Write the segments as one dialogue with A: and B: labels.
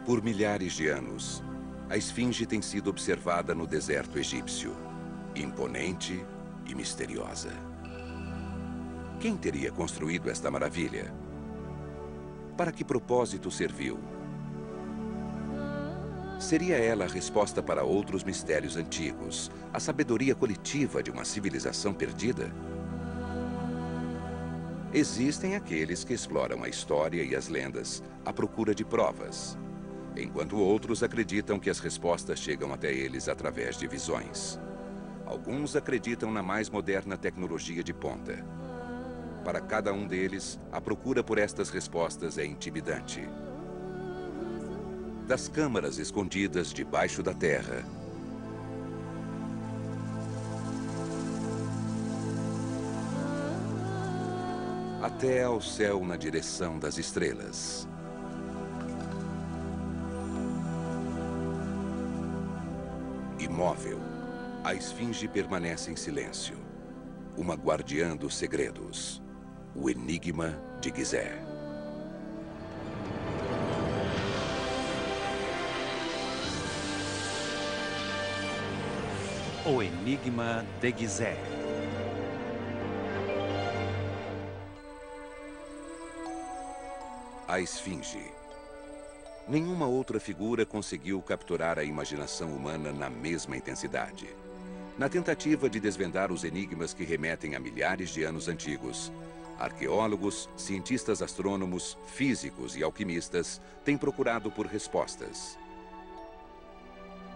A: Por milhares de anos, a esfinge tem sido observada no deserto egípcio, imponente e misteriosa. Quem teria construído esta maravilha? Para que propósito serviu? Seria ela a resposta para outros mistérios antigos, a sabedoria coletiva de uma civilização perdida? Existem aqueles que exploram a história e as lendas à procura de provas, enquanto outros acreditam que as respostas chegam até eles através de visões. Alguns acreditam na mais moderna tecnologia de ponta. Para cada um deles, a procura por estas respostas é intimidante. Das câmaras escondidas debaixo da terra, até ao céu na direção das estrelas. Imóvel, a esfinge permanece em silêncio, uma guardiã dos segredos, o enigma de Gizeh.
B: O enigma de Gizeh.
A: A esfinge. Nenhuma outra figura conseguiu capturar a imaginação humana na mesma intensidade. Na tentativa de desvendar os enigmas que remetem a milhares de anos antigos, arqueólogos, cientistas astrônomos, físicos e alquimistas têm procurado por respostas.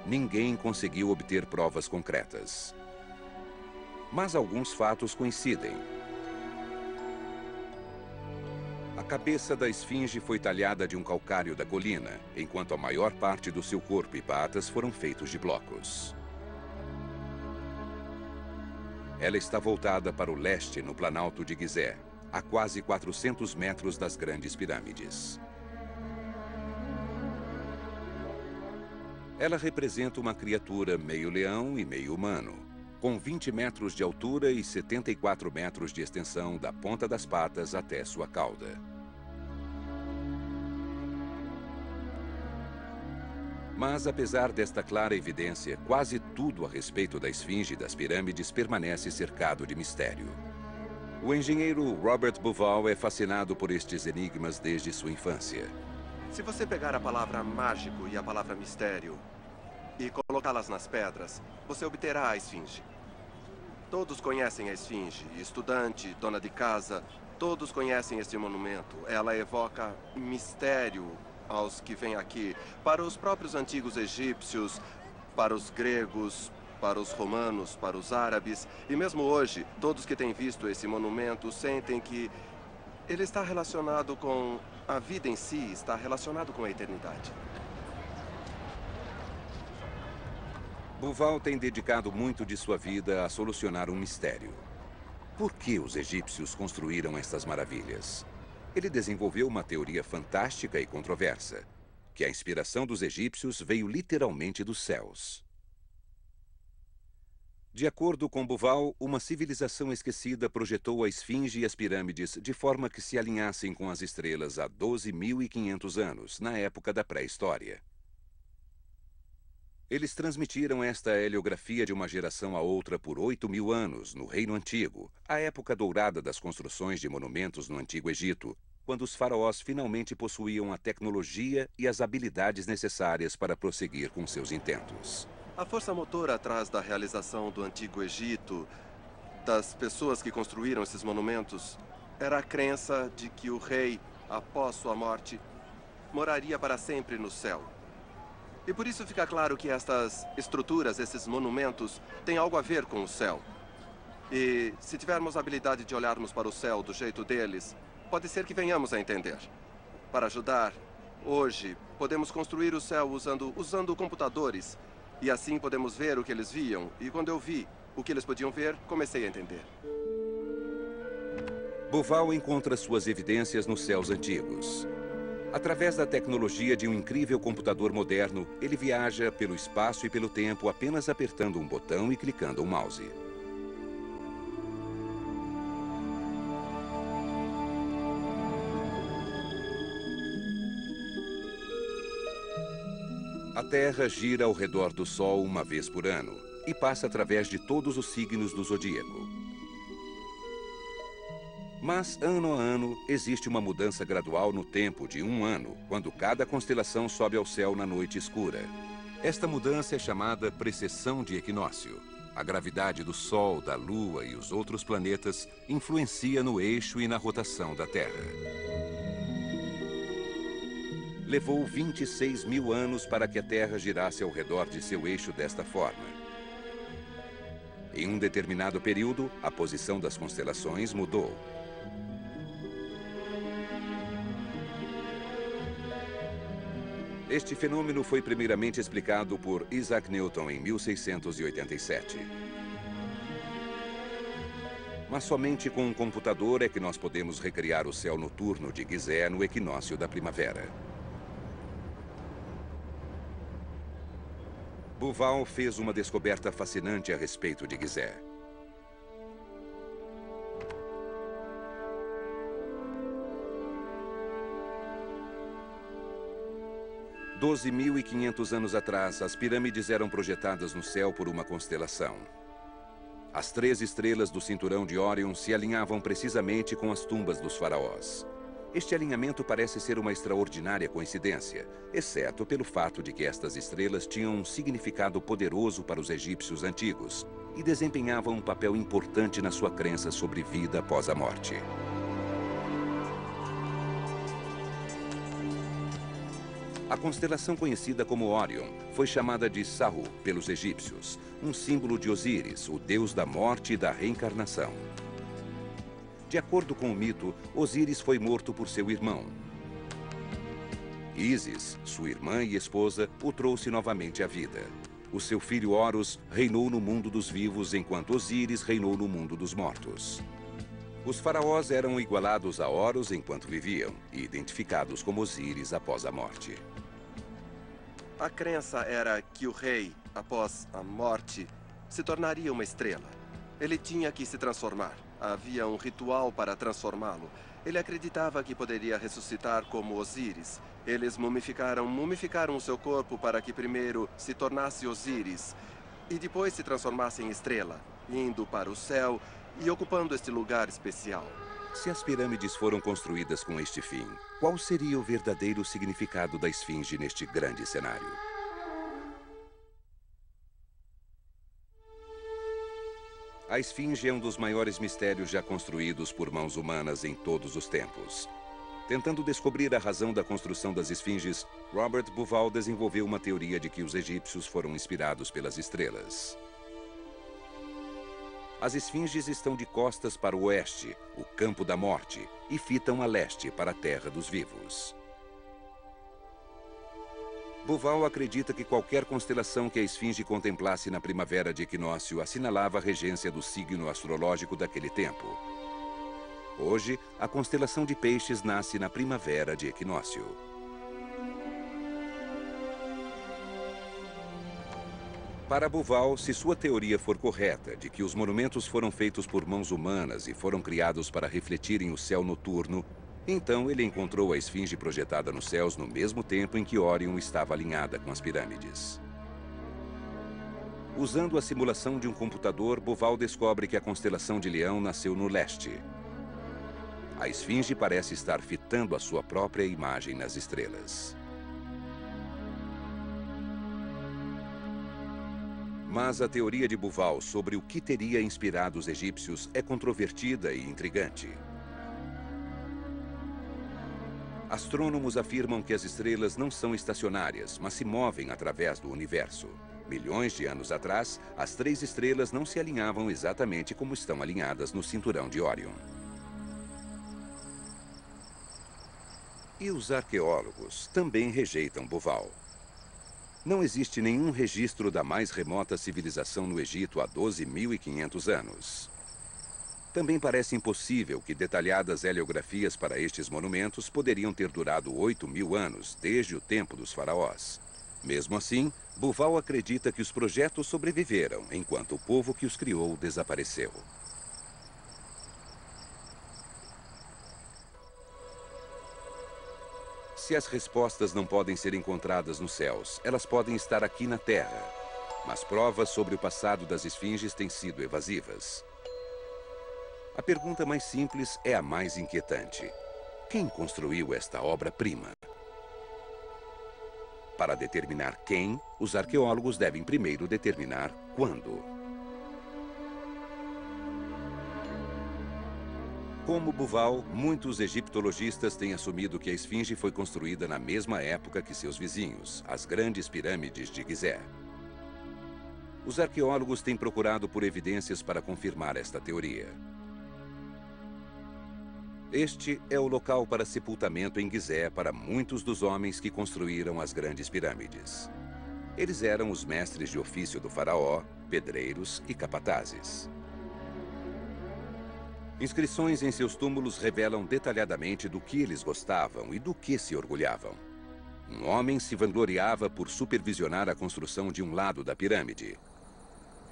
A: Ninguém conseguiu obter provas concretas. Mas alguns fatos coincidem. A cabeça da esfinge foi talhada de um calcário da colina, enquanto a maior parte do seu corpo e patas foram feitos de blocos. Ela está voltada para o leste, no Planalto de Gizeh, a quase 400 metros das grandes pirâmides. Ela representa uma criatura meio leão e meio humano, com 20 metros de altura e 74 metros de extensão da ponta das patas até sua cauda. Mas, apesar desta clara evidência, quase tudo a respeito da esfinge e das pirâmides permanece cercado de mistério. O engenheiro Robert Bauval é fascinado por estes enigmas desde sua infância.
C: Se você pegar a palavra mágico e a palavra mistério e colocá-las nas pedras, você obterá a esfinge. Todos conhecem a esfinge, estudante, dona de casa, todos conhecem este monumento. Ela evoca mistério aos que vêm aqui, para os próprios antigos egípcios, para os gregos, para os romanos, para os árabes. E mesmo hoje, todos que têm visto esse monumento sentem que ele está relacionado com a vida em si, está relacionado com a eternidade.
A: Bauval tem dedicado muito de sua vida a solucionar um mistério. Por que os egípcios construíram estas maravilhas? Ele desenvolveu uma teoria fantástica e controversa, que a inspiração dos egípcios veio literalmente dos céus. De acordo com Bauval, uma civilização esquecida projetou a esfinge e as pirâmides de forma que se alinhassem com as estrelas há 12.500 anos, na época da pré-história. Eles transmitiram esta heliografia de uma geração a outra por 8.000 anos, no Reino Antigo, a época dourada das construções de monumentos no Antigo Egito, quando os faraós finalmente possuíam a tecnologia e as habilidades necessárias para prosseguir com seus intentos.
C: A força motora atrás da realização do Antigo Egito, das pessoas que construíram esses monumentos, era a crença de que o rei, após sua morte, moraria para sempre no céu. E por isso fica claro que estas estruturas, esses monumentos, têm algo a ver com o céu. E se tivermos a habilidade de olharmos para o céu do jeito deles, pode ser que venhamos a entender. Para ajudar, hoje, podemos construir o céu usando computadores. E assim podemos ver o que eles viam. E quando eu vi o que eles podiam ver, comecei a entender.
A: Bauval encontra suas evidências nos céus antigos. Através da tecnologia de um incrível computador moderno, ele viaja pelo espaço e pelo tempo apenas apertando um botão e clicando um mouse. A Terra gira ao redor do Sol uma vez por ano e passa através de todos os signos do zodíaco. Mas, ano a ano, existe uma mudança gradual no tempo de um ano, quando cada constelação sobe ao céu na noite escura. Esta mudança é chamada precessão de equinócio. A gravidade do Sol, da Lua e os outros planetas influencia no eixo e na rotação da Terra. Levou 26 mil anos para que a Terra girasse ao redor de seu eixo desta forma. Em um determinado período, a posição das constelações mudou. Este fenômeno foi primeiramente explicado por Isaac Newton em 1687. Mas somente com um computador é que nós podemos recriar o céu noturno de Gizeh no equinócio da primavera. Bouval fez uma descoberta fascinante a respeito de Gizeh. « 12.500 anos atrás, as pirâmides eram projetadas no céu por uma constelação. As 3 estrelas do cinturão de Órion se alinhavam precisamente com as tumbas dos faraós. Este alinhamento parece ser uma extraordinária coincidência, exceto pelo fato de que estas estrelas tinham um significado poderoso para os egípcios antigos e desempenhavam um papel importante na sua crença sobre vida após a morte. A constelação conhecida como Órion foi chamada de Sahu pelos egípcios, um símbolo de Osíris, o deus da morte e da reencarnação. De acordo com o mito, Osíris foi morto por seu irmão. Ísis, sua irmã e esposa, o trouxe novamente à vida. O seu filho Horus reinou no mundo dos vivos, enquanto Osíris reinou no mundo dos mortos. Os faraós eram igualados a Horus enquanto viviam e identificados como Osíris após a morte.
C: A crença era que o rei, após a morte, se tornaria uma estrela. Ele tinha que se transformar. Havia um ritual para transformá-lo. Ele acreditava que poderia ressuscitar como Osíris. Eles mumificaram o seu corpo para que primeiro se tornasse Osíris e depois se transformasse em estrela, indo para o céu e ocupando este lugar especial.
A: Se as pirâmides foram construídas com este fim, qual seria o verdadeiro significado da esfinge neste grande cenário? A esfinge é um dos maiores mistérios já construídos por mãos humanas em todos os tempos. Tentando descobrir a razão da construção das esfinges, Robert Bauval desenvolveu uma teoria de que os egípcios foram inspirados pelas estrelas. As esfinges estão de costas para o oeste, o campo da morte, e fitam a leste para a terra dos vivos. Bauval acredita que qualquer constelação que a esfinge contemplasse na primavera de equinócio assinalava a regência do signo astrológico daquele tempo. Hoje, a constelação de Peixes nasce na primavera de equinócio. Para Bauval, se sua teoria for correta, de que os monumentos foram feitos por mãos humanas e foram criados para refletirem o céu noturno, então ele encontrou a esfinge projetada nos céus no mesmo tempo em que Órion estava alinhada com as pirâmides. Usando a simulação de um computador, Bauval descobre que a constelação de Leão nasceu no leste. A esfinge parece estar fitando a sua própria imagem nas estrelas. Mas a teoria de Bauval sobre o que teria inspirado os egípcios é controvertida e intrigante. Astrônomos afirmam que as estrelas não são estacionárias, mas se movem através do universo. Milhões de anos atrás, as 3 estrelas não se alinhavam exatamente como estão alinhadas no cinturão de Órion. E os arqueólogos também rejeitam Bauval. Não existe nenhum registro da mais remota civilização no Egito há 12.500 anos. Também parece impossível que detalhadas heliografias para estes monumentos poderiam ter durado 8.000 anos, desde o tempo dos faraós. Mesmo assim, Bauval acredita que os projetos sobreviveram, enquanto o povo que os criou desapareceu. Se as respostas não podem ser encontradas nos céus, elas podem estar aqui na Terra. Mas provas sobre o passado das esfinges têm sido evasivas. A pergunta mais simples é a mais inquietante. Quem construiu esta obra-prima? Para determinar quem, os arqueólogos devem primeiro determinar quando. Como Buval, muitos egiptologistas têm assumido que a esfinge foi construída na mesma época que seus vizinhos, as grandes pirâmides de Gizé. Os arqueólogos têm procurado por evidências para confirmar esta teoria. Este é o local para sepultamento em Gizé para muitos dos homens que construíram as grandes pirâmides. Eles eram os mestres de ofício do faraó, pedreiros e capatazes. Inscrições em seus túmulos revelam detalhadamente do que eles gostavam e do que se orgulhavam. Um homem se vangloriava por supervisionar a construção de um lado da pirâmide.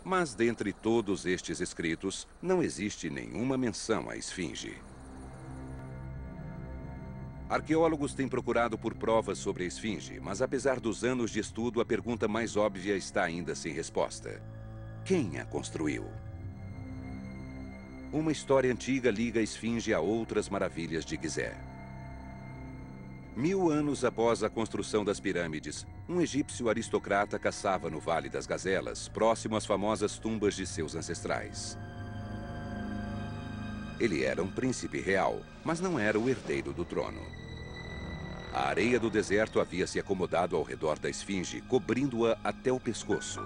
A: Mas dentre todos estes escritos, não existe nenhuma menção à esfinge. Arqueólogos têm procurado por provas sobre a esfinge, mas apesar dos anos de estudo, a pergunta mais óbvia está ainda sem resposta. Quem a construiu? Uma história antiga liga a esfinge a outras maravilhas de Gizé. 1000 anos após a construção das pirâmides, um egípcio aristocrata caçava no Vale das Gazelas, próximo às famosas tumbas de seus ancestrais. Ele era um príncipe real, mas não era o herdeiro do trono. A areia do deserto havia se acomodado ao redor da esfinge, cobrindo-a até o pescoço.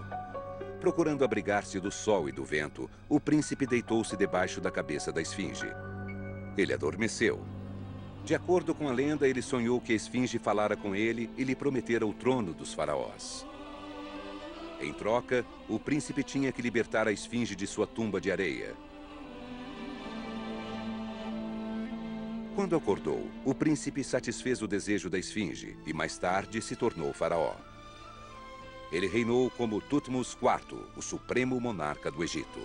A: Procurando abrigar-se do sol e do vento, o príncipe deitou-se debaixo da cabeça da esfinge. Ele adormeceu. De acordo com a lenda, ele sonhou que a esfinge falara com ele e lhe prometera o trono dos faraós. Em troca, o príncipe tinha que libertar a esfinge de sua tumba de areia. Quando acordou, o príncipe satisfez o desejo da esfinge e mais tarde se tornou faraó. Ele reinou como Tútmos IV, o supremo monarca do Egito.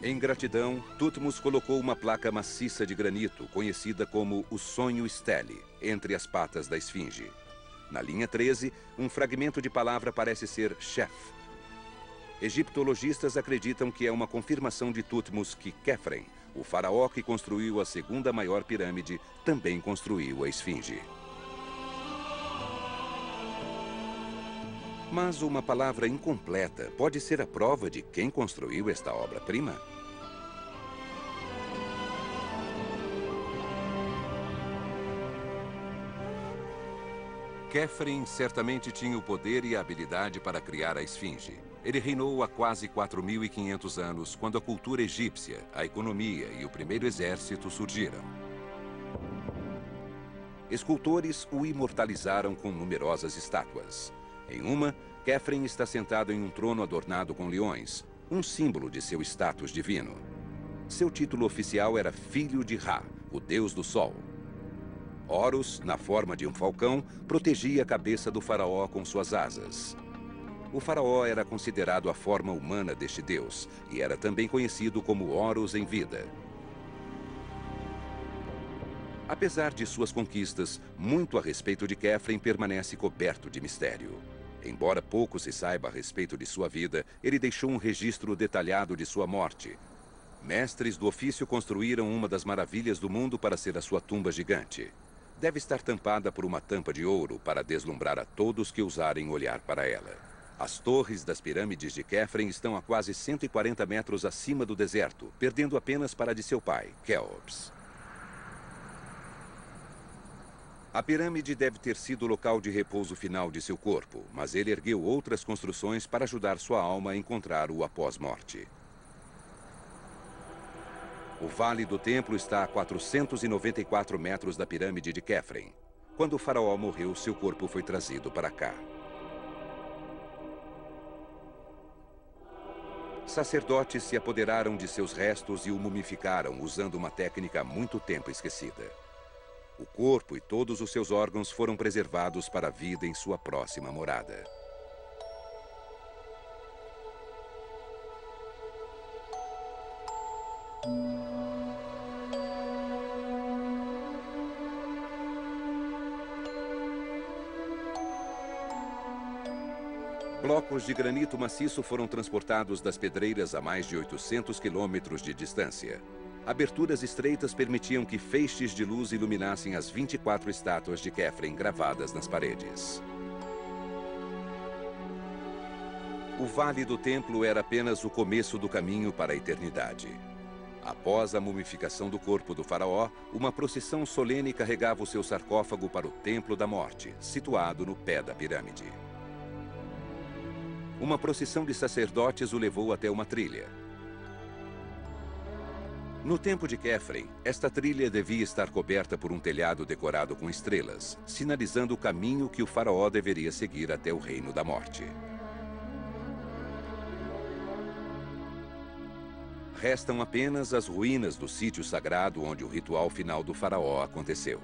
A: Em gratidão, Tútmos colocou uma placa maciça de granito, conhecida como o Sonho Stele, entre as patas da esfinge. Na linha 13, um fragmento de palavra parece ser Chef. Egiptologistas acreditam que é uma confirmação de Tútmos que Khefren, o faraó que construiu a segunda maior pirâmide, também construiu a esfinge. Mas uma palavra incompleta pode ser a prova de quem construiu esta obra-prima? Khefren certamente tinha o poder e a habilidade para criar a esfinge. Ele reinou há quase 4.500 anos, quando a cultura egípcia, a economia e o primeiro exército surgiram. Escultores o imortalizaram com numerosas estátuas. Em uma, Khefren está sentado em um trono adornado com leões, um símbolo de seu status divino. Seu título oficial era Filho de Ra, o deus do sol. Horus, na forma de um falcão, protegia a cabeça do faraó com suas asas. O faraó era considerado a forma humana deste deus e era também conhecido como Horus em vida. Apesar de suas conquistas, muito a respeito de Khefren permanece coberto de mistério. Embora pouco se saiba a respeito de sua vida, ele deixou um registro detalhado de sua morte. Mestres do ofício construíram uma das maravilhas do mundo para ser a sua tumba gigante. Deve estar tampada por uma tampa de ouro para deslumbrar a todos que ousarem olhar para ela. As torres das pirâmides de Khefren estão a quase 140 metros acima do deserto, perdendo apenas para a de seu pai, Quéops. A pirâmide deve ter sido o local de repouso final de seu corpo, mas ele ergueu outras construções para ajudar sua alma a encontrar-o após morte. O Vale do Templo está a 494 metros da pirâmide de Khefren. Quando o faraó morreu, seu corpo foi trazido para cá. Sacerdotes se apoderaram de seus restos e o mumificaram usando uma técnica há muito tempo esquecida. O corpo e todos os seus órgãos foram preservados para a vida em sua próxima morada. Blocos de granito maciço foram transportados das pedreiras a mais de 800 quilômetros de distância. Aberturas estreitas permitiam que feixes de luz iluminassem as 24 estátuas de Khephren gravadas nas paredes. O Vale do Templo era apenas o começo do caminho para a eternidade. Após a mumificação do corpo do faraó, uma procissão solene carregava o seu sarcófago para o Templo da Morte, situado no pé da pirâmide. Uma procissão de sacerdotes o levou até uma trilha. No tempo de Khephren, esta trilha devia estar coberta por um telhado decorado com estrelas, sinalizando o caminho que o faraó deveria seguir até o Reino da Morte. Restam apenas as ruínas do sítio sagrado onde o ritual final do faraó aconteceu.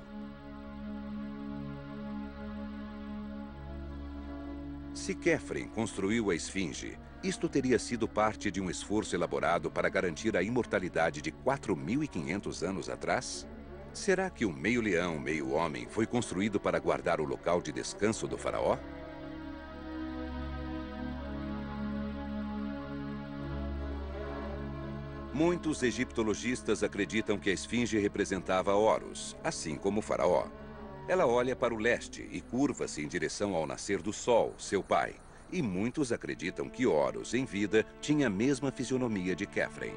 A: Se Khephren construiu a esfinge, isto teria sido parte de um esforço elaborado para garantir a imortalidade de 4.500 anos atrás? Será que o meio-leão, meio-homem foi construído para guardar o local de descanso do faraó? Muitos egiptologistas acreditam que a esfinge representava Horus, assim como o faraó. Ela olha para o leste e curva-se em direção ao nascer do sol, seu pai. E muitos acreditam que Horus, em vida, tinha a mesma fisionomia de Khephren.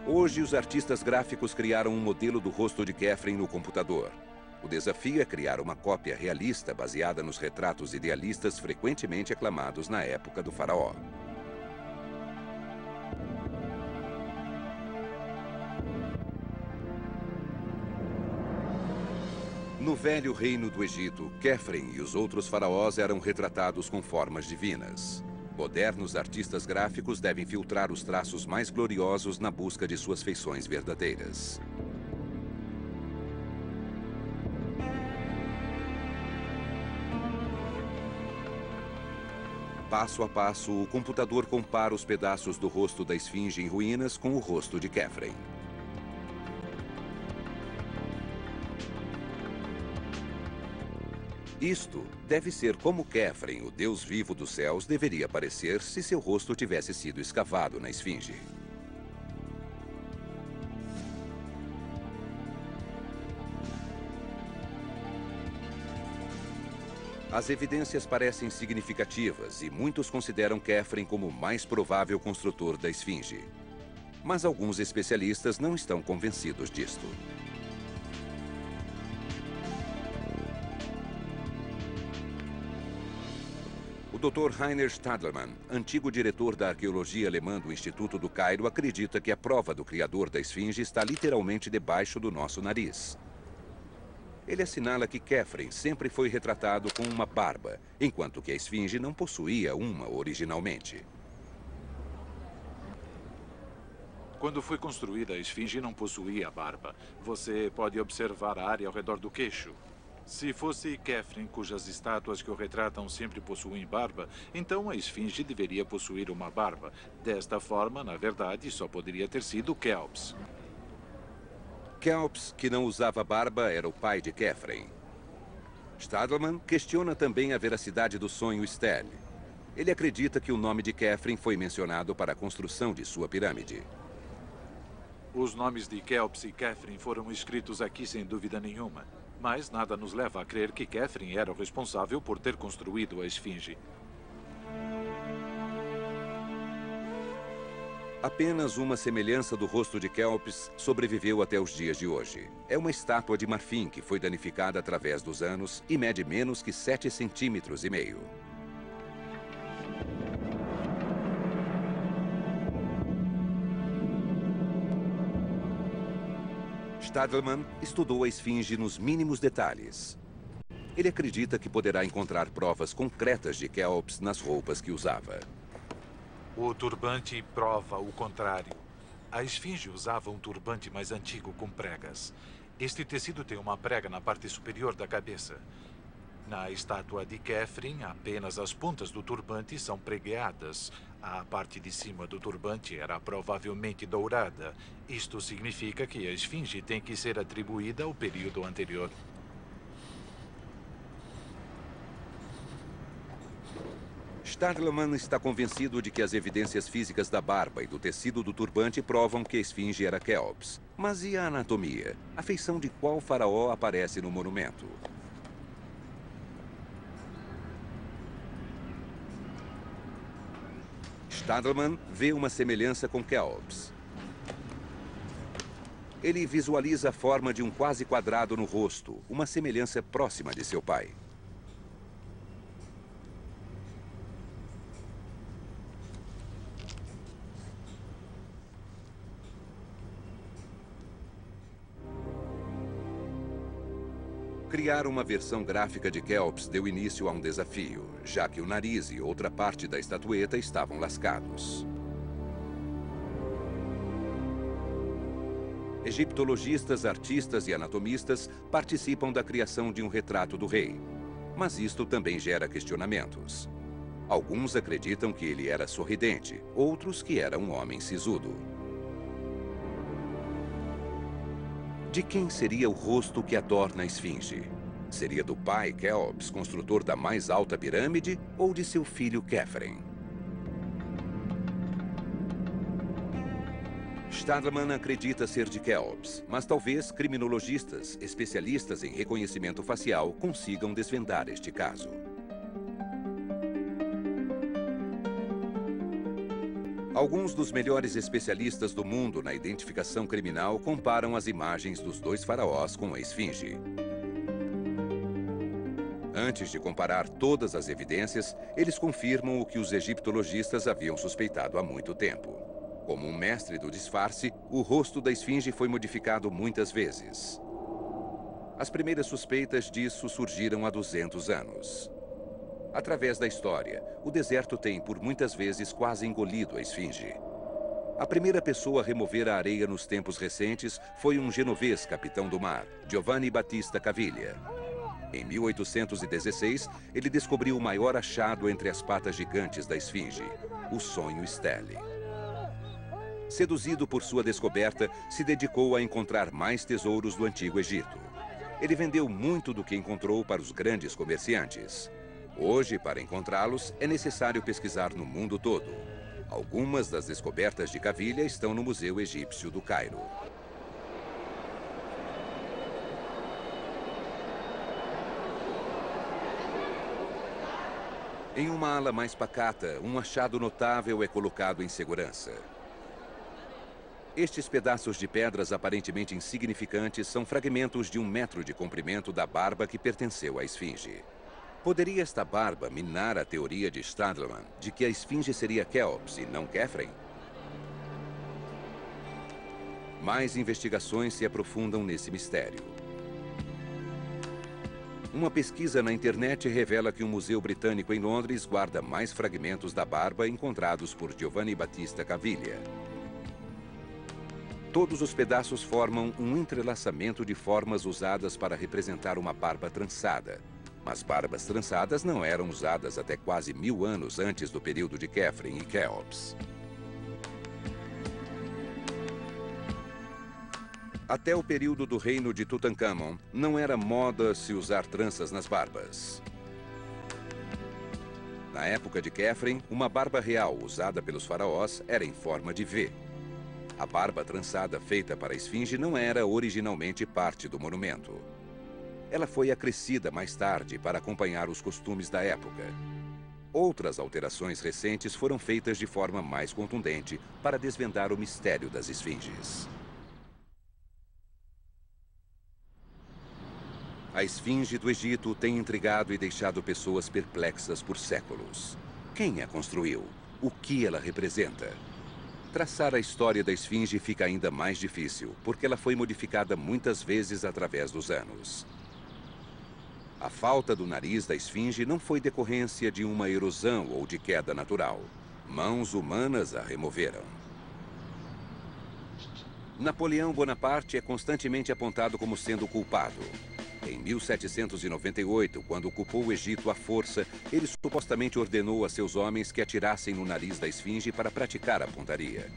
A: Hoje, os artistas gráficos criaram um modelo do rosto de Khephren no computador. O desafio é criar uma cópia realista baseada nos retratos idealistas frequentemente aclamados na época do faraó. No velho reino do Egito, Khephren e os outros faraós eram retratados com formas divinas. Modernos artistas gráficos devem filtrar os traços mais gloriosos na busca de suas feições verdadeiras. Passo a passo, o computador compara os pedaços do rosto da esfinge em ruínas com o rosto de Khephren. Isto deve ser como Khephren, o deus vivo dos céus, deveria parecer se seu rosto tivesse sido escavado na esfinge. As evidências parecem significativas e muitos consideram Khephren como o mais provável construtor da esfinge. Mas alguns especialistas não estão convencidos disto. O Dr. Rainer Stadelmann, antigo diretor da arqueologia alemã do Instituto do Cairo, acredita que a prova do criador da esfinge está literalmente debaixo do nosso nariz. Ele assinala que Khephren sempre foi retratado com uma barba, enquanto que a esfinge não possuía uma originalmente.
D: Quando foi construída, a esfinge não possuía barba. Você pode observar a área ao redor do queixo. Se fosse Khephren, cujas estátuas que o retratam sempre possuem barba, então a esfinge deveria possuir uma barba. Desta forma, na verdade, só poderia ter sido Khéops.
A: Khéops, que não usava barba, era o pai de Khephren. Stadelmann questiona também a veracidade do sonho Stele. Ele acredita que o nome de Khephren foi mencionado para a construção de sua pirâmide.
D: Os nomes de Khéops e Khephren foram escritos aqui sem dúvida nenhuma. Mas nada nos leva a crer que Khephren era o responsável por ter construído a esfinge.
A: Apenas uma semelhança do rosto de Khéops sobreviveu até os dias de hoje. É uma estátua de marfim que foi danificada através dos anos e mede menos que 7,5 centímetros. Stadelmann estudou a esfinge nos mínimos detalhes. Ele acredita que poderá encontrar provas concretas de Khéops nas roupas que usava.
D: O turbante prova o contrário. A esfinge usava um turbante mais antigo com pregas. Este tecido tem uma prega na parte superior da cabeça. Na estátua de Khephren, apenas as pontas do turbante são pregueadas. A parte de cima do turbante era provavelmente dourada. Isto significa que a esfinge tem que ser atribuída ao período anterior.
A: Stadelman está convencido de que as evidências físicas da barba e do tecido do turbante provam que a esfinge era Quéops. Mas e a anatomia? A feição de qual faraó aparece no monumento? Stadelman vê uma semelhança com Quéops. Ele visualiza a forma de um quase quadrado no rosto, uma semelhança próxima de seu pai. Criar uma versão gráfica de Quéops deu início a um desafio, já que o nariz e outra parte da estatueta estavam lascados. Egiptologistas, artistas e anatomistas participam da criação de um retrato do rei. Mas isto também gera questionamentos. Alguns acreditam que ele era sorridente, outros que era um homem sisudo. De quem seria o rosto que adorna a esfinge? Seria do pai Quéops, construtor da mais alta pirâmide, ou de seu filho Quéfren? Stadelman acredita ser de Quéops, mas talvez criminologistas, especialistas em reconhecimento facial, consigam desvendar este caso. Alguns dos melhores especialistas do mundo na identificação criminal comparam as imagens dos dois faraós com a esfinge. Antes de comparar todas as evidências, eles confirmam o que os egiptologistas haviam suspeitado há muito tempo. Como um mestre do disfarce, o rosto da esfinge foi modificado muitas vezes. As primeiras suspeitas disso surgiram há 200 anos. Através da história, o deserto tem, por muitas vezes, quase engolido a esfinge. A primeira pessoa a remover a areia nos tempos recentes foi um genovês capitão do mar, Giovanni Battista Caviglia. Em 1816, ele descobriu o maior achado entre as patas gigantes da esfinge, o sonho Stele. Seduzido por sua descoberta, se dedicou a encontrar mais tesouros do Antigo Egito. Ele vendeu muito do que encontrou para os grandes comerciantes. Hoje, para encontrá-los, é necessário pesquisar no mundo todo. Algumas das descobertas de Caviglia estão no Museu Egípcio do Cairo. Em uma ala mais pacata, um achado notável é colocado em segurança. Estes pedaços de pedras aparentemente insignificantes são fragmentos de 1 metro de comprimento da barba que pertenceu à esfinge. Poderia esta barba minar a teoria de Stadelman de que a esfinge seria Quéops e não Quéfren? Mais investigações se aprofundam nesse mistério. Uma pesquisa na internet revela que um museu britânico em Londres guarda mais fragmentos da barba encontrados por Giovanni Battista Caviglia. Todos os pedaços formam um entrelaçamento de formas usadas para representar uma barba trançada. Mas barbas trançadas não eram usadas até quase 1000 anos antes do período de Quéfren e Quéops. Até o período do reino de Tutancâmon, não era moda se usar tranças nas barbas. Na época de Quéfren, uma barba real usada pelos faraós era em forma de V. A barba trançada feita para a esfinge não era originalmente parte do monumento. Ela foi acrescida mais tarde para acompanhar os costumes da época. Outras alterações recentes foram feitas de forma mais contundente para desvendar o mistério das esfinges. A esfinge do Egito tem intrigado e deixado pessoas perplexas por séculos. Quem a construiu? O que ela representa? Traçar a história da esfinge fica ainda mais difícil, porque ela foi modificada muitas vezes através dos anos. A falta do nariz da esfinge não foi decorrência de uma erosão ou de queda natural. Mãos humanas a removeram. Napoleão Bonaparte é constantemente apontado como sendo o culpado. Em 1798, quando ocupou o Egito à força, ele supostamente ordenou a seus homens que atirassem no nariz da esfinge para praticar a pontaria.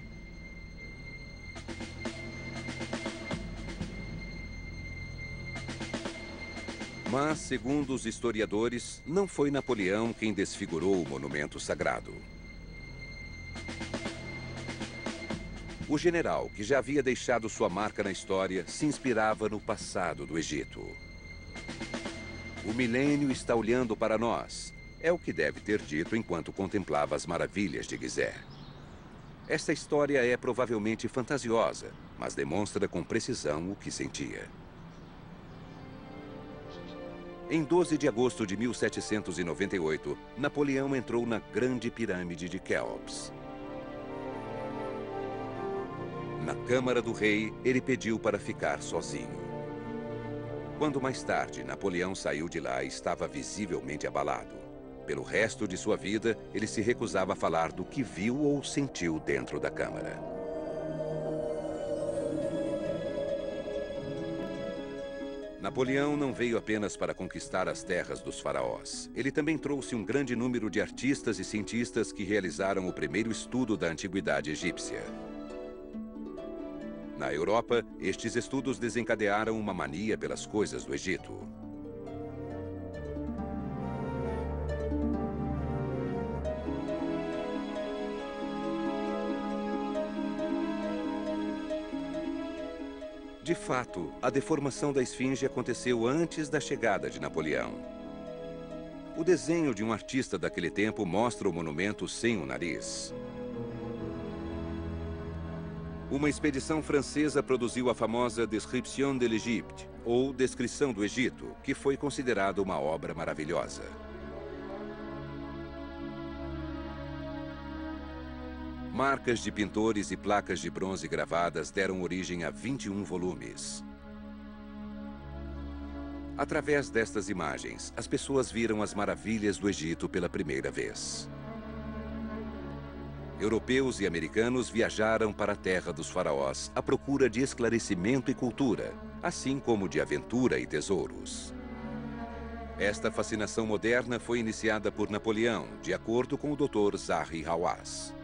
A: Mas, segundo os historiadores, não foi Napoleão quem desfigurou o monumento sagrado. O general, que já havia deixado sua marca na história, se inspirava no passado do Egito. O milênio está olhando para nós. É o que deve ter dito enquanto contemplava as maravilhas de Gizeh. Esta história é provavelmente fantasiosa, mas demonstra com precisão o que sentia. Em 12 de agosto de 1798, Napoleão entrou na Grande Pirâmide de Quéops. Na Câmara do Rei, ele pediu para ficar sozinho. Quando mais tarde Napoleão saiu de lá, estava visivelmente abalado. Pelo resto de sua vida, ele se recusava a falar do que viu ou sentiu dentro da Câmara. Napoleão não veio apenas para conquistar as terras dos faraós. Ele também trouxe um grande número de artistas e cientistas que realizaram o primeiro estudo da antiguidade egípcia. Na Europa, estes estudos desencadearam uma mania pelas coisas do Egito. De fato, a deformação da esfinge aconteceu antes da chegada de Napoleão. O desenho de um artista daquele tempo mostra o monumento sem o nariz. Uma expedição francesa produziu a famosa Description de l'Égypte, ou Descrição do Egito, que foi considerada uma obra maravilhosa. Marcas de pintores e placas de bronze gravadas deram origem a 21 volumes. Através destas imagens, as pessoas viram as maravilhas do Egito pela primeira vez. Europeus e americanos viajaram para a terra dos faraós à procura de esclarecimento e cultura, assim como de aventura e tesouros. Esta fascinação moderna foi iniciada por Napoleão, de acordo com o Dr. Zahi Hawass.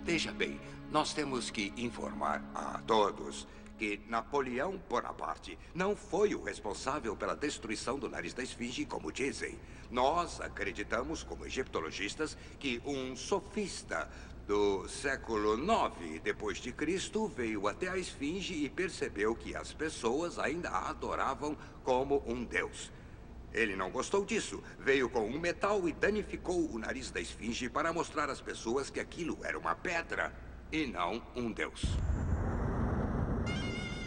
E: Veja bem, nós temos que informar a todos que Napoleão Bonaparte não foi o responsável pela destruição do nariz da esfinge, como dizem. Nós acreditamos, como egiptologistas, que um sofista do século IX depois de Cristo veio até a esfinge e percebeu que as pessoas ainda a adoravam como um deus. Ele não gostou disso, veio com um metal e danificou o nariz da esfinge para mostrar às pessoas que aquilo era uma pedra e não um deus.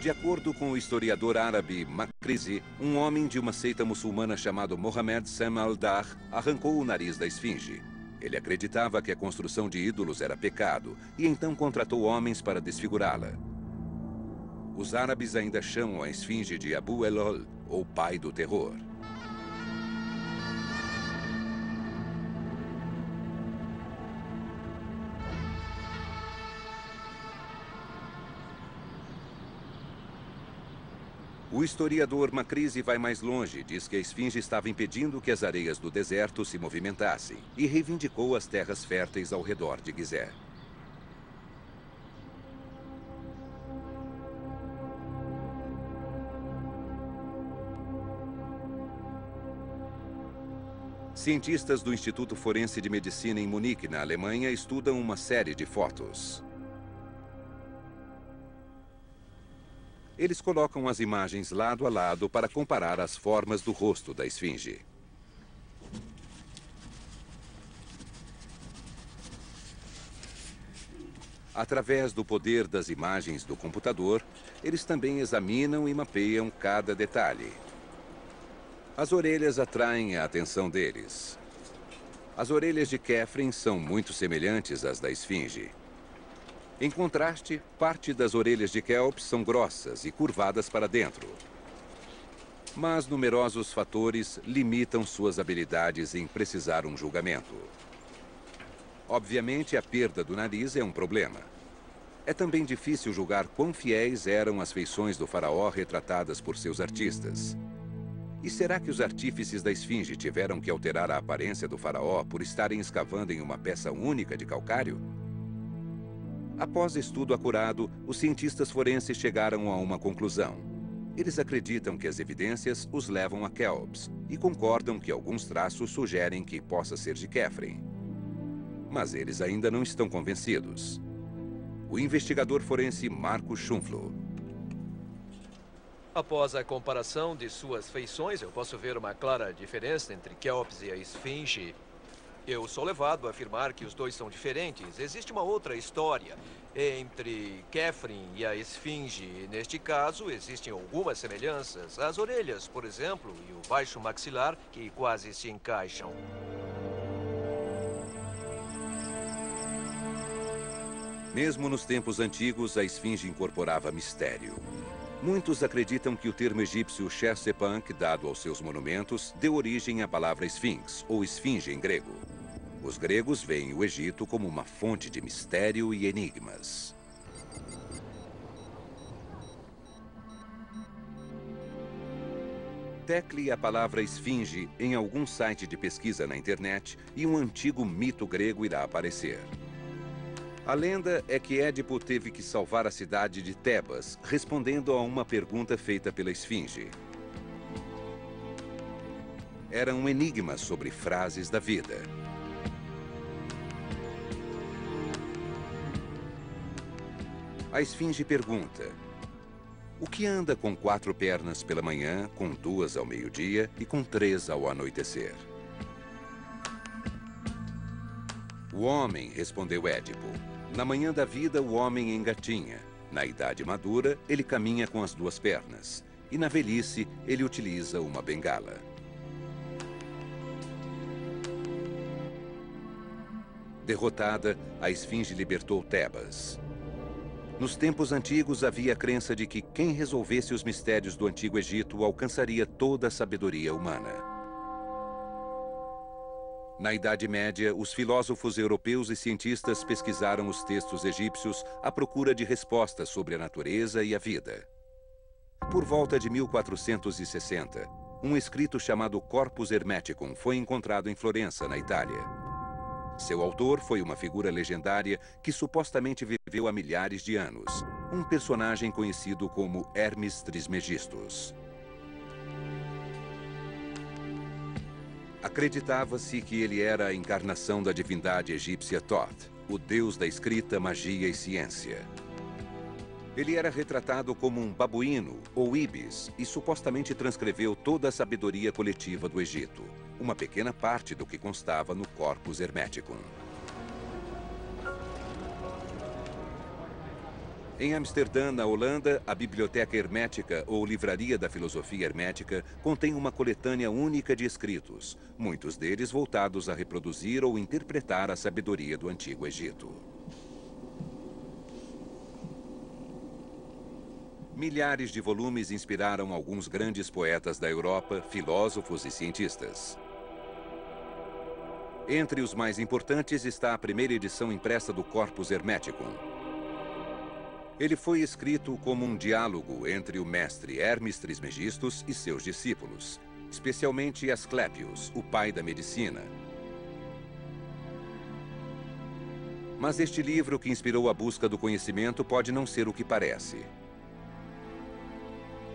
A: De acordo com o historiador árabe Makrizi, um homem de uma seita muçulmana chamado Mohammed Sam al-Dar arrancou o nariz da esfinge. Ele acreditava que a construção de ídolos era pecado e então contratou homens para desfigurá-la. Os árabes ainda chamam a esfinge de Abu el-Hol, ou pai do terror. O historiador Makrizi vai mais longe, diz que a esfinge estava impedindo que as areias do deserto se movimentassem e reivindicou as terras férteis ao redor de Gizeh. Cientistas do Instituto Forense de Medicina em Munique, na Alemanha, estudam uma série de fotos. Eles colocam as imagens lado a lado para comparar as formas do rosto da esfinge. Através do poder das imagens do computador, eles também examinam e mapeiam cada detalhe. As orelhas atraem a atenção deles. As orelhas de Khephren são muito semelhantes às da esfinge. Em contraste, parte das orelhas de Quéops são grossas e curvadas para dentro. Mas numerosos fatores limitam suas habilidades em precisar um julgamento. Obviamente, a perda do nariz é um problema. É também difícil julgar quão fiéis eram as feições do faraó retratadas por seus artistas. E será que os artífices da esfinge tiveram que alterar a aparência do faraó por estarem escavando em uma peça única de calcário? Após estudo acurado, os cientistas forenses chegaram a uma conclusão. Eles acreditam que as evidências os levam a Kelps e concordam que alguns traços sugerem que possa ser de Kefren. Mas eles ainda não estão convencidos. O investigador forense Marco Schunflo.
F: Após a comparação de suas feições, eu posso ver uma clara diferença entre Kelps e a Esfinge. Eu sou levado a afirmar que os dois são diferentes. Existe uma outra história entre Kefren e a Esfinge. Neste caso, existem algumas semelhanças. As orelhas, por exemplo, e o baixo maxilar, que quase se encaixam.
A: Mesmo nos tempos antigos, a Esfinge incorporava mistério. Muitos acreditam que o termo egípcio Sheshepunk, dado aos seus monumentos, deu origem à palavra Sphinx, ou esfinge em grego. Os gregos veem o Egito como uma fonte de mistério e enigmas. Tecle a palavra esfinge em algum site de pesquisa na internet e um antigo mito grego irá aparecer. A lenda é que Édipo teve que salvar a cidade de Tebas, respondendo a uma pergunta feita pela esfinge. Era um enigma sobre frases da vida. A esfinge pergunta: o que anda com 4 pernas pela manhã, com 2 ao meio-dia e com 3 ao anoitecer? O homem, respondeu Édipo. Na manhã da vida, o homem engatinha. Na idade madura, ele caminha com as 2 pernas. E na velhice, ele utiliza uma bengala. Derrotada, a esfinge libertou Tebas. Nos tempos antigos, havia a crença de que quem resolvesse os mistérios do Antigo Egito alcançaria toda a sabedoria humana. Na Idade Média, os filósofos europeus e cientistas pesquisaram os textos egípcios à procura de respostas sobre a natureza e a vida. Por volta de 1460, um escrito chamado Corpus Hermeticum foi encontrado em Florença, na Itália. Seu autor foi uma figura legendária que supostamente viveu há milhares de anos, um personagem conhecido como Hermes Trismegistus. Acreditava-se que ele era a encarnação da divindade egípcia Thoth, o deus da escrita, magia e ciência. Ele era retratado como um babuíno, ou ibis, e supostamente transcreveu toda a sabedoria coletiva do Egito, uma pequena parte do que constava no Corpus Hermeticum. Em Amsterdã, na Holanda, a Biblioteca Hermética, ou Livraria da Filosofia Hermética, contém uma coletânea única de escritos, muitos deles voltados a reproduzir ou interpretar a sabedoria do Antigo Egito. Milhares de volumes inspiraram alguns grandes poetas da Europa, filósofos e cientistas. Entre os mais importantes está a primeira edição impressa do Corpus Hermeticum. Ele foi escrito como um diálogo entre o mestre Hermes Trismegistus e seus discípulos, especialmente Asclepius, o pai da medicina. Mas este livro que inspirou a busca do conhecimento pode não ser o que parece.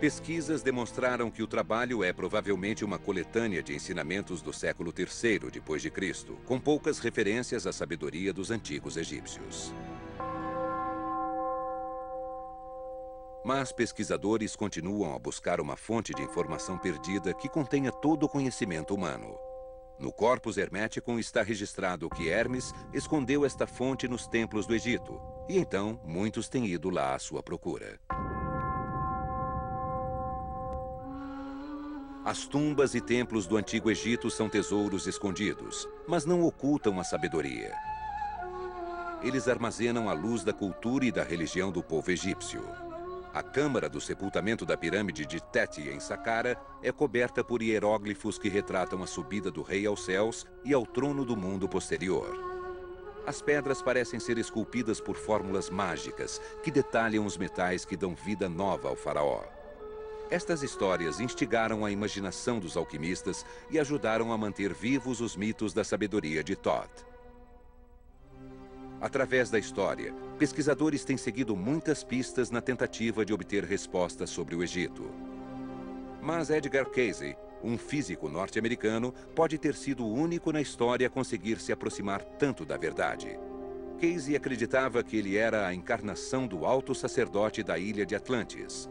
A: Pesquisas demonstraram que o trabalho é provavelmente uma coletânea de ensinamentos do século III depois de Cristo, com poucas referências à sabedoria dos antigos egípcios. Mas pesquisadores continuam a buscar uma fonte de informação perdida que contenha todo o conhecimento humano. No Corpus Hermeticum está registrado que Hermes escondeu esta fonte nos templos do Egito, e então muitos têm ido lá à sua procura. As tumbas e templos do Antigo Egito são tesouros escondidos, mas não ocultam a sabedoria. Eles armazenam a luz da cultura e da religião do povo egípcio. A câmara do sepultamento da pirâmide de Teti, em Saqqara, é coberta por hieróglifos que retratam a subida do rei aos céus e ao trono do mundo posterior. As pedras parecem ser esculpidas por fórmulas mágicas que detalham os metais que dão vida nova ao faraó. Estas histórias instigaram a imaginação dos alquimistas e ajudaram a manter vivos os mitos da sabedoria de Thoth. Através da história, pesquisadores têm seguido muitas pistas na tentativa de obter respostas sobre o Egito. Mas Edgar Cayce, um físico norte-americano, pode ter sido o único na história a conseguir se aproximar tanto da verdade. Cayce acreditava que ele era a encarnação do alto sacerdote da ilha de Atlantis.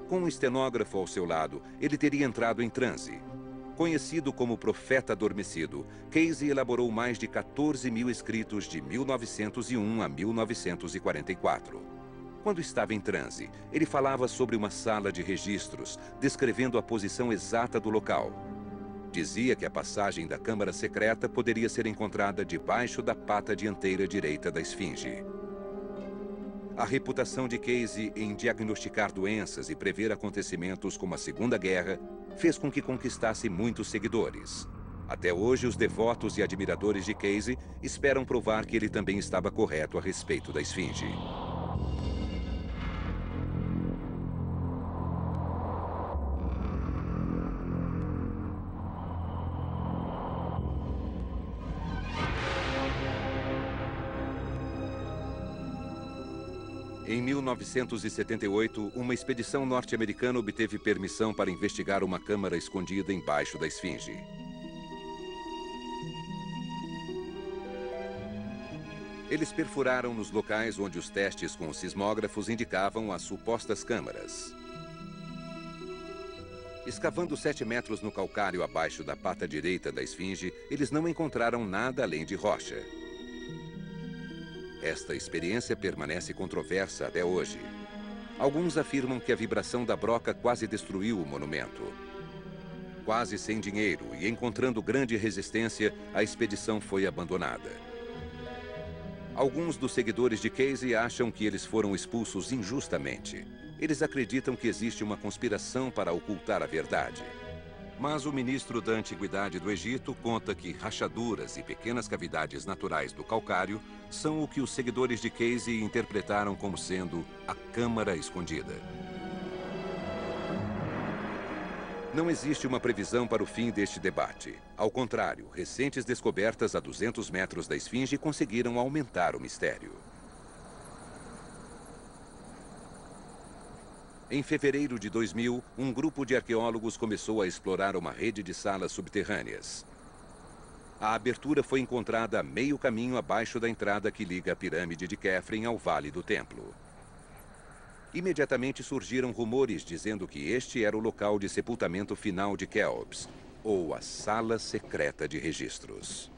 A: Com um estenógrafo ao seu lado, ele teria entrado em transe. Conhecido como Profeta Adormecido, Cayce elaborou mais de 14.000 escritos de 1901 a 1944. Quando estava em transe, ele falava sobre uma sala de registros, descrevendo a posição exata do local. Dizia que a passagem da câmara secreta poderia ser encontrada debaixo da pata dianteira direita da esfinge. A reputação de Cayce em diagnosticar doenças e prever acontecimentos como a Segunda Guerra fez com que conquistasse muitos seguidores. Até hoje, os devotos e admiradores de Cayce esperam provar que ele também estava correto a respeito da esfinge. Em 1978, uma expedição norte-americana obteve permissão para investigar uma câmara escondida embaixo da esfinge. Eles perfuraram nos locais onde os testes com os sismógrafos indicavam as supostas câmaras. Escavando 7 metros no calcário abaixo da pata direita da esfinge, eles não encontraram nada além de rocha. Esta experiência permanece controversa até hoje. Alguns afirmam que a vibração da broca quase destruiu o monumento. Quase sem dinheiro e encontrando grande resistência, a expedição foi abandonada. Alguns dos seguidores de Cayce acham que eles foram expulsos injustamente. Eles acreditam que existe uma conspiração para ocultar a verdade. Mas o ministro da Antiguidade do Egito conta que rachaduras e pequenas cavidades naturais do calcário são o que os seguidores de Cayce interpretaram como sendo a câmara escondida. Não existe uma previsão para o fim deste debate. Ao contrário, recentes descobertas a 200 metros da esfinge conseguiram aumentar o mistério. Em fevereiro de 2000, um grupo de arqueólogos começou a explorar uma rede de salas subterrâneas. A abertura foi encontrada a meio caminho abaixo da entrada que liga a pirâmide de Khafre ao Vale do Templo. Imediatamente surgiram rumores dizendo que este era o local de sepultamento final de Quéops, ou a Sala Secreta de Registros.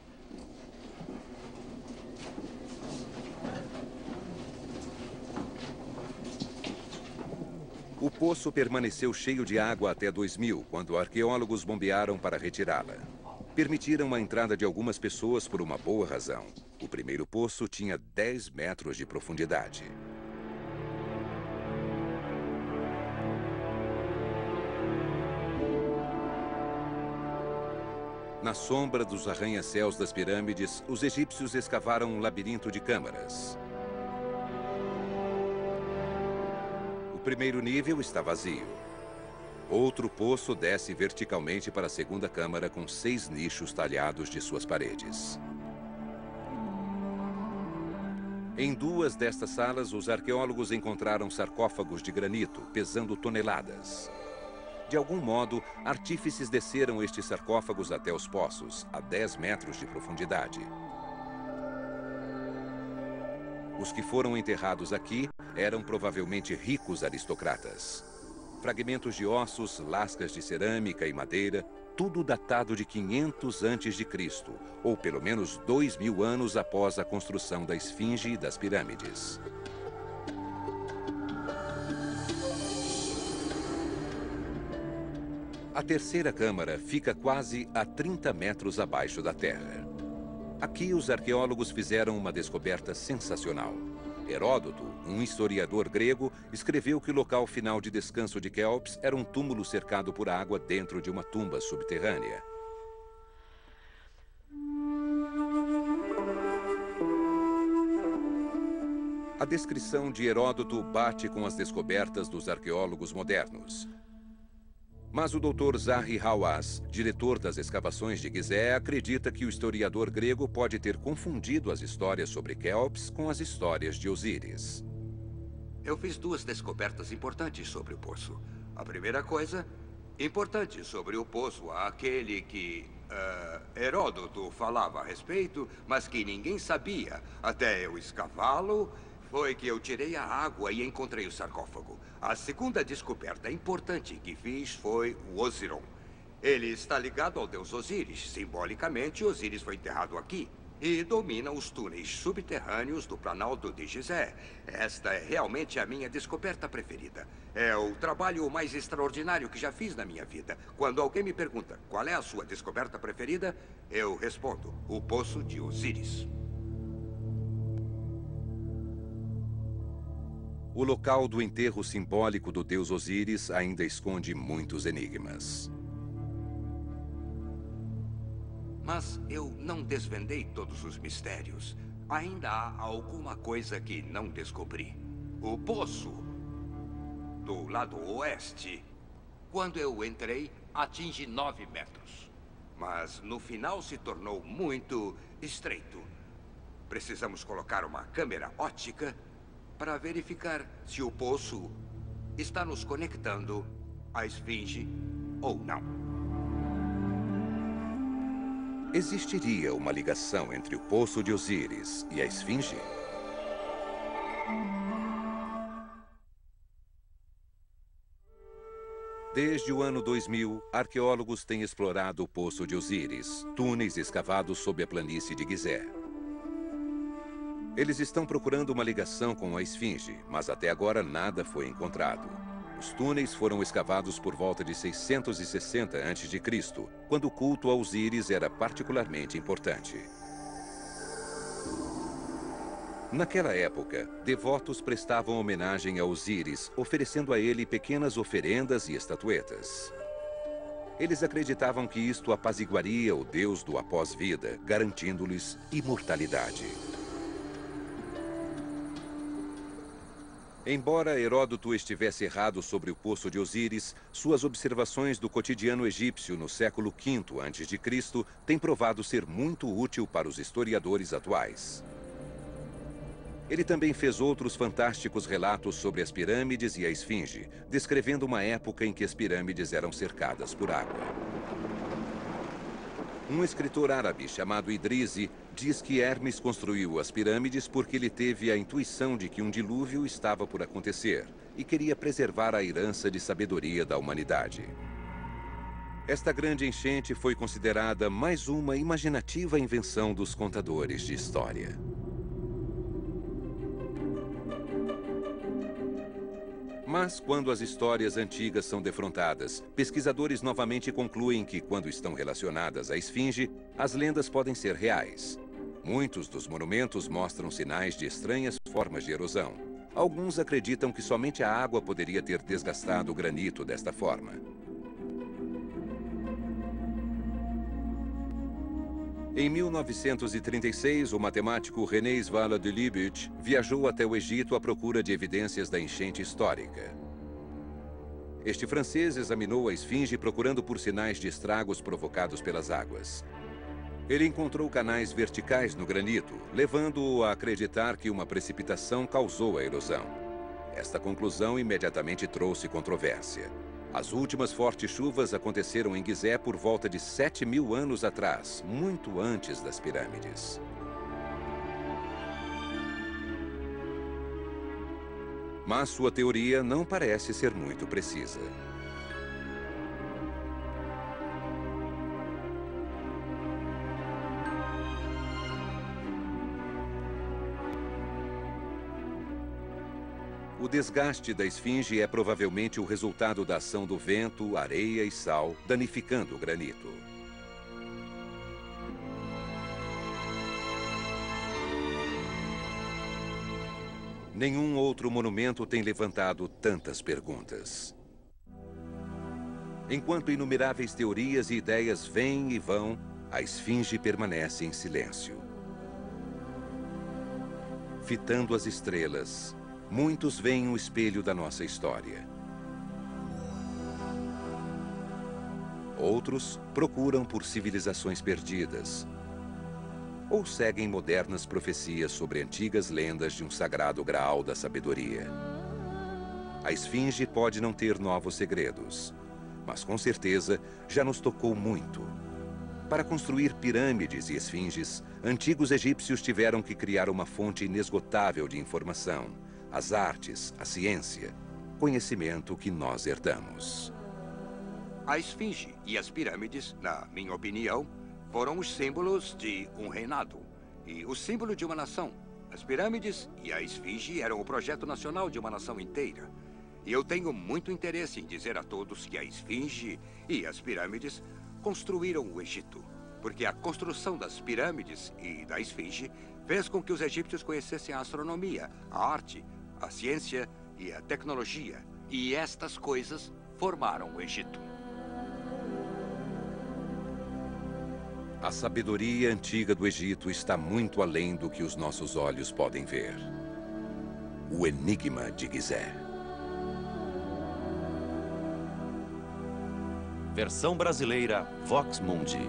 A: O poço permaneceu cheio de água até 2000, quando arqueólogos bombearam para retirá-la. Permitiram a entrada de algumas pessoas por uma boa razão. O primeiro poço tinha 10 metros de profundidade. Na sombra dos arranha-céus das pirâmides, os egípcios escavaram um labirinto de câmaras. O primeiro nível está vazio. Outro poço desce verticalmente para a segunda câmara com 6 nichos talhados de suas paredes. Em 2 destas salas, os arqueólogos encontraram sarcófagos de granito, pesando toneladas. De algum modo, artífices desceram estes sarcófagos até os poços, a 10 metros de profundidade. Os que foram enterrados aqui eram provavelmente ricos aristocratas. Fragmentos de ossos, lascas de cerâmica e madeira, tudo datado de 500 a.C., ou pelo menos 2000 anos após a construção da esfinge e das pirâmides. A terceira câmara fica quase a 30 metros abaixo da terra. Aqui, os arqueólogos fizeram uma descoberta sensacional. Heródoto, um historiador grego, escreveu que o local final de descanso de Quéops era um túmulo cercado por água dentro de uma tumba subterrânea. A descrição de Heródoto bate com as descobertas dos arqueólogos modernos. Mas o Dr. Zahi Hawass, diretor das escavações de Gizeh, acredita que o historiador grego pode ter confundido as histórias sobre Quéops com as histórias de Osíris.
E: Eu fiz 2 descobertas importantes sobre o poço. A primeira coisa importante sobre o poço, aquele que Heródoto falava a respeito, mas que ninguém sabia. Até eu escavá-lo, foi que eu tirei a água e encontrei o sarcófago. A segunda descoberta importante que fiz foi o Osiron. Ele está ligado ao deus Osíris. Simbolicamente, Osíris foi enterrado aqui e domina os túneis subterrâneos do Planalto de Gizé. Esta é realmente a minha descoberta preferida. É o trabalho mais extraordinário que já fiz na minha vida. Quando alguém me pergunta qual é a sua descoberta preferida, eu respondo: o Poço de Osíris.
A: O local do enterro simbólico do deus Osíris ainda esconde muitos enigmas.
E: Mas eu não desvendei todos os mistérios. Ainda há alguma coisa que não descobri. O poço, do lado oeste, quando eu entrei, atinge 9 metros. Mas no final se tornou muito estreito. Precisamos colocar uma câmera óptica para verificar se o poço está nos conectando à esfinge ou não.
A: Existiria uma ligação entre o Poço de Osíris e a Esfinge? Desde o ano 2000, arqueólogos têm explorado o Poço de Osíris, túneis escavados sob a planície de Gizé. Eles estão procurando uma ligação com a Esfinge, mas até agora nada foi encontrado. Os túneis foram escavados por volta de 660 a.C., quando o culto a Osíris era particularmente importante. Naquela época, devotos prestavam homenagem a Osíris, oferecendo a ele pequenas oferendas e estatuetas. Eles acreditavam que isto apaziguaria o deus do após-vida, garantindo-lhes imortalidade. Embora Heródoto estivesse errado sobre o Poço de Osíris, suas observações do cotidiano egípcio no século V a.C. têm provado ser muito útil para os historiadores atuais. Ele também fez outros fantásticos relatos sobre as pirâmides e a Esfinge, descrevendo uma época em que as pirâmides eram cercadas por água. Um escritor árabe chamado Idrisi diz que Hermes construiu as pirâmides porque ele teve a intuição de que um dilúvio estava por acontecer e queria preservar a herança de sabedoria da humanidade. Esta grande enchente foi considerada mais uma imaginativa invenção dos contadores de história. Mas, quando as histórias antigas são defrontadas, pesquisadores novamente concluem que, quando estão relacionadas à Esfinge, as lendas podem ser reais. Muitos dos monumentos mostram sinais de estranhas formas de erosão. Alguns acreditam que somente a água poderia ter desgastado o granito desta forma. Em 1936, o matemático René Svala de Liebig viajou até o Egito à procura de evidências da enchente histórica. Este francês examinou a Esfinge procurando por sinais de estragos provocados pelas águas. Ele encontrou canais verticais no granito, levando-o a acreditar que uma precipitação causou a erosão. Esta conclusão imediatamente trouxe controvérsia. As últimas fortes chuvas aconteceram em Gizé por volta de 7.000 anos atrás, muito antes das pirâmides. Mas sua teoria não parece ser muito precisa. O desgaste da Esfinge é provavelmente o resultado da ação do vento, areia e sal, danificando o granito. Nenhum outro monumento tem levantado tantas perguntas. Enquanto inumeráveis teorias e ideias vêm e vão, a Esfinge permanece em silêncio. Fitando as estrelas, muitos veem o espelho da nossa história. Outros procuram por civilizações perdidas. Ou seguem modernas profecias sobre antigas lendas de um sagrado graal da sabedoria. A Esfinge pode não ter novos segredos, mas com certeza já nos tocou muito. Para construir pirâmides e esfinges, antigos egípcios tiveram que criar uma fonte inesgotável de informação, as artes, a ciência, conhecimento que nós herdamos.
E: A esfinge e as pirâmides, na minha opinião, foram os símbolos de um reinado e o símbolo de uma nação. As pirâmides e a esfinge eram o projeto nacional de uma nação inteira. E eu tenho muito interesse em dizer a todos que a esfinge e as pirâmides construíram o Egito, porque a construção das pirâmides e da esfinge fez com que os egípcios conhecessem a astronomia, a arte, a ciência e a tecnologia. E estas coisas formaram o Egito.
A: A sabedoria antiga do Egito está muito além do que os nossos olhos podem ver. O Enigma de Gizé.
B: Versão brasileira Vox Mundi.